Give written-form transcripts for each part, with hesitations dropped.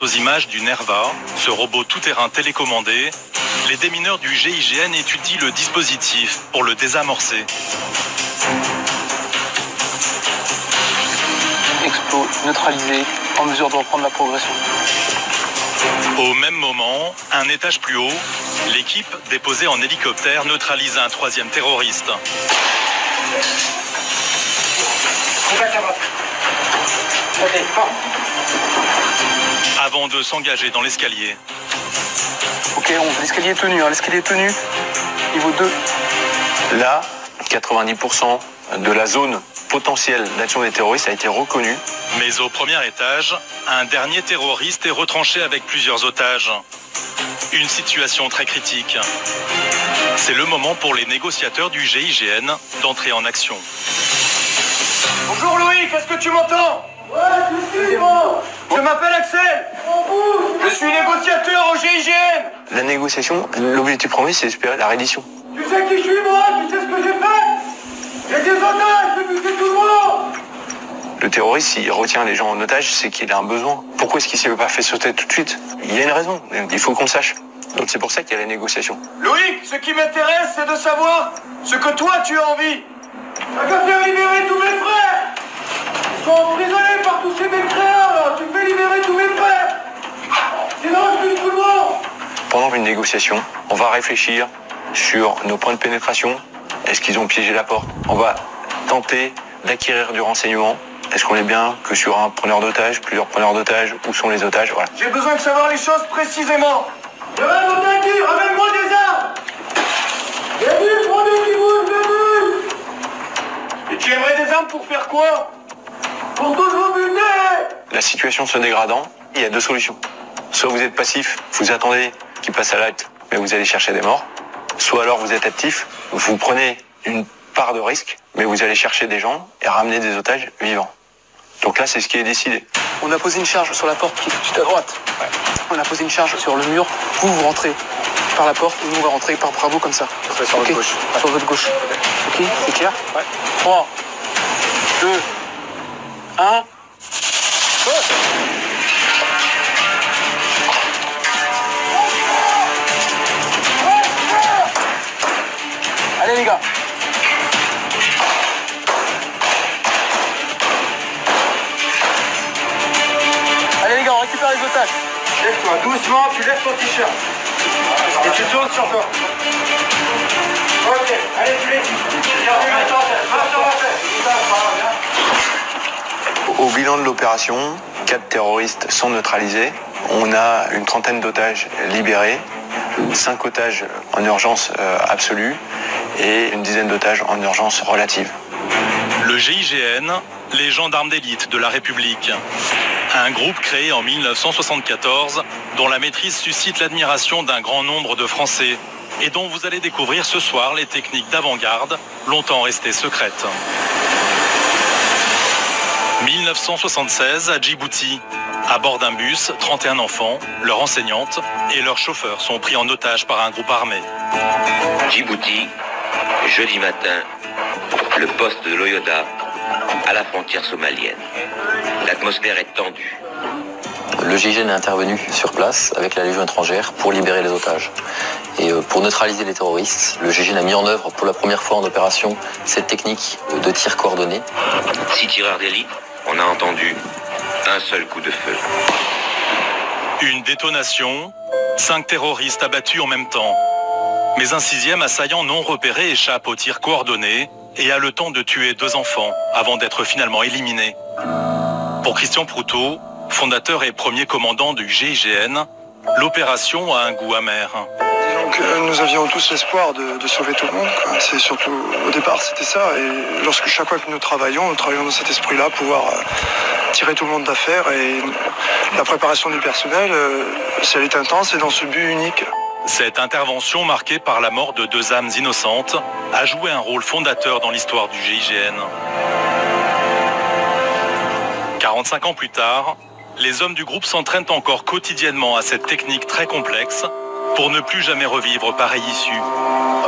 Aux images du Nerva, ce robot tout-terrain télécommandé, les démineurs du GIGN étudient le dispositif pour le désamorcer. Explo neutralisé, en mesure de reprendre la progression. Au même moment, un étage plus haut, l'équipe déposée en hélicoptère neutralise un troisième terroriste. Avant de s'engager dans l'escalier. Ok, l'escalier est tenu, l'escalier est tenu. Niveau 2. Là, 90% de la zone potentielle d'action des terroristes a été reconnue. Mais au premier étage, un dernier terroriste est retranché avec plusieurs otages. Une situation très critique. C'est le moment pour les négociateurs du GIGN d'entrer en action. Bonjour Louis, est-ce que tu m'entends? Ouais, je suis moi. Je m'appelle Axel. Je suis négociateur au GIGN. La négociation, l'objectif premier, c'est d'espérer la reddition. Tu sais qui je suis moi? Tu sais ce que j'ai fait? J'ai des otages, j'ai buté tout le monde. Le terroriste, s'il retient les gens en otage, c'est qu'il a un besoin. Pourquoi est-ce qu'il ne s'est pas fait sauter tout de suite? Il y a une raison, il faut qu'on le sache. Donc c'est pour ça qu'il y a la négociation. Loïc, ce qui m'intéresse, c'est de savoir ce que toi tu as envie. T'as qu'à faire libérer tous mes frères. Ils sont emprisonnés par tous ces mécréants là. Tu fais libérer tous mes frères. Sinon je bute tout le monde. Pendant une négociation, on va réfléchir sur nos points de pénétration. Est-ce qu'ils ont piégé la porte? On va tenter d'acquérir du renseignement. Est-ce qu'on est bien que sur un preneur d'otages, plusieurs preneurs d'otages? Où sont les otages? Voilà. J'ai besoin de savoir les choses précisément. Ramène-moi des armes. J'ai vu, prends des qui bougent, j'ai vu. Et tu aimerais des armes pour faire quoi? Pour tous vous buter. La situation se dégradant, il y a deux solutions. Soit vous êtes passif, vous attendez qu'il passe à l'acte, mais vous allez chercher des morts. Soit alors vous êtes actif, vous prenez une part de risque, mais vous allez chercher des gens et ramener des otages vivants. Donc là, c'est ce qui est décidé. On a posé une charge sur la porte qui est tout de suite à droite. Ouais. On a posé une charge sur le mur. Vous rentrez par la porte et nous on va rentrer par Bravo comme ça. Sur votre gauche. Ouais. Sur votre gauche. Ok, c'est clair? Ouais. 3, 2, 1. Allez les gars. Allez les gars, on récupère les otages. Lève-toi doucement, tu lèves ton t-shirt. Et tu tournes sur toi. Ok, allez, tu les. Au bilan de l'opération, 4 terroristes sont neutralisés. On a une trentaine d'otages libérés, 5 otages en urgence absolue et une dizaine d'otages en urgence relative. Le GIGN, les gendarmes d'élite de la République. Un groupe créé en 1974 dont la maîtrise suscite l'admiration d'un grand nombre de Français et dont vous allez découvrir ce soir les techniques d'avant-garde longtemps restées secrètes. 1976 à Djibouti. À bord d'un bus, 31 enfants, leur enseignante et leur chauffeur sont pris en otage par un groupe armé. Djibouti, jeudi matin, le poste de l'Oyoda à la frontière somalienne. L'atmosphère est tendue. Le GIGN est intervenu sur place avec la Légion étrangère pour libérer les otages. Et pour neutraliser les terroristes, le GIGN a mis en œuvre pour la première fois en opération cette technique de tir coordonné. 6 tireurs d'élite, on a entendu un seul coup de feu. Une détonation, 5 terroristes abattus en même temps. Mais un 6e assaillant non repéré échappe au tir coordonné et a le temps de tuer 2 enfants avant d'être finalement éliminé. Pour Christian Proutot, fondateur et premier commandant du GIGN, l'opération a un goût amer. Donc nous avions tous l'espoir de sauver tout le monde, quoi. C'est surtout, au départ c'était ça, et lorsque chaque fois que nous travaillons dans cet esprit-là, pouvoir tirer tout le monde d'affaire, et la préparation du personnel, si elle est intense, et dans ce but unique. Cette intervention marquée par la mort de 2 âmes innocentes a joué un rôle fondateur dans l'histoire du GIGN. 45 ans plus tard, les hommes du groupe s'entraînent encore quotidiennement à cette technique très complexe pour ne plus jamais revivre pareille issue.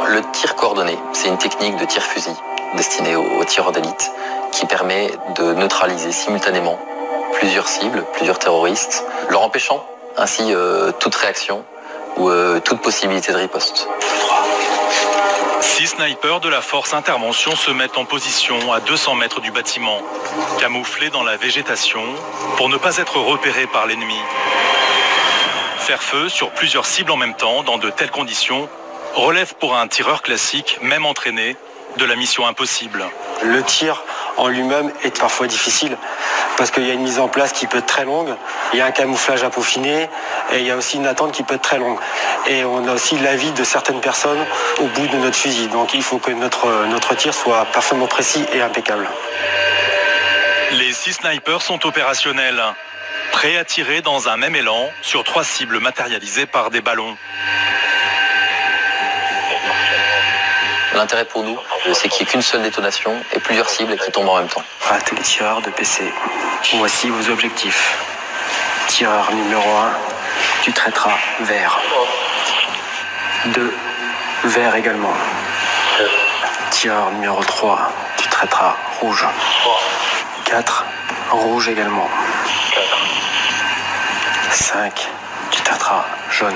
Le tir coordonné, c'est une technique de tir-fusil destinée aux tireurs d'élite qui permet de neutraliser simultanément plusieurs cibles, plusieurs terroristes, leur empêchant ainsi toute réaction ou toute possibilité de riposte. 6 snipers de la force intervention se mettent en position à 200 mètres du bâtiment, camouflés dans la végétation pour ne pas être repérés par l'ennemi. Faire feu sur plusieurs cibles en même temps dans de telles conditions relève pour un tireur classique, même entraîné, de la mission impossible. Le tir en lui-même est parfois difficile parce qu'il y a une mise en place qui peut être très longue, il y a un camouflage à peaufiner et il y a aussi une attente qui peut être très longue. Et on a aussi l'avis de certaines personnes au bout de notre fusil. Donc il faut que notre tir soit parfaitement précis et impeccable. Les 6 snipers sont opérationnels, prêts à tirer dans un même élan sur 3 cibles matérialisées par des ballons. L'intérêt pour nous, c'est qu'il n'y ait qu'une seule détonation et plusieurs cibles qui tombent en même temps. À tous les tireurs de PC, voici vos objectifs. Tireur numéro 1, tu traiteras vert. 2, vert également. Tireur numéro 3, tu traiteras rouge. 4, rouge également. 5, tu traiteras jaune.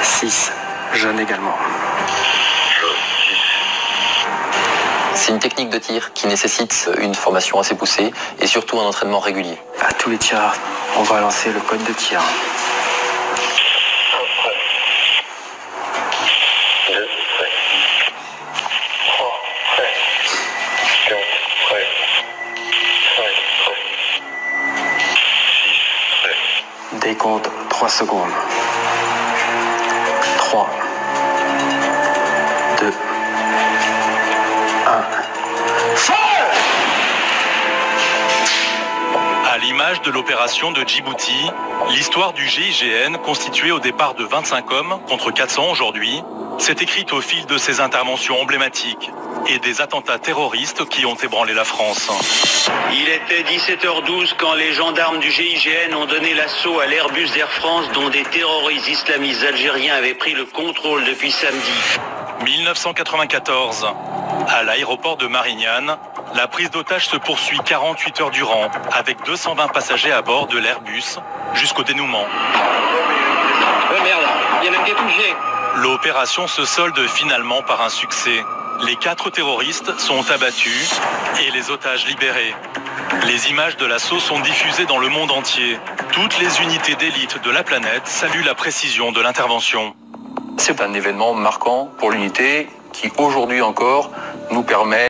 6, jaune également. C'est une technique de tir qui nécessite une formation assez poussée et surtout un entraînement régulier. À tous les tireurs, on va lancer le code de tir. 2, 3, 4, 5, Décompte 3 secondes. 3, 2, 1. À l'image de l'opération de Djibouti, l'histoire du GIGN, constituée au départ de 25 hommes contre 400 aujourd'hui, s'est écrite au fil de ces interventions emblématiques et des attentats terroristes qui ont ébranlé la France. Il était 17h12 quand les gendarmes du GIGN ont donné l'assaut à l'Airbus d'Air France dont des terroristes islamistes algériens avaient pris le contrôle depuis samedi. 1994. À l'aéroport de Marignane, la prise d'otage se poursuit 48 heures durant, avec 220 passagers à bord de l'Airbus, jusqu'au dénouement. Merde, il y a même des touchés. L'opération se solde finalement par un succès. Les 4 terroristes sont abattus et les otages libérés. Les images de l'assaut sont diffusées dans le monde entier. Toutes les unités d'élite de la planète saluent la précision de l'intervention. C'est un événement marquant pour l'unité qui aujourd'hui encore nous permet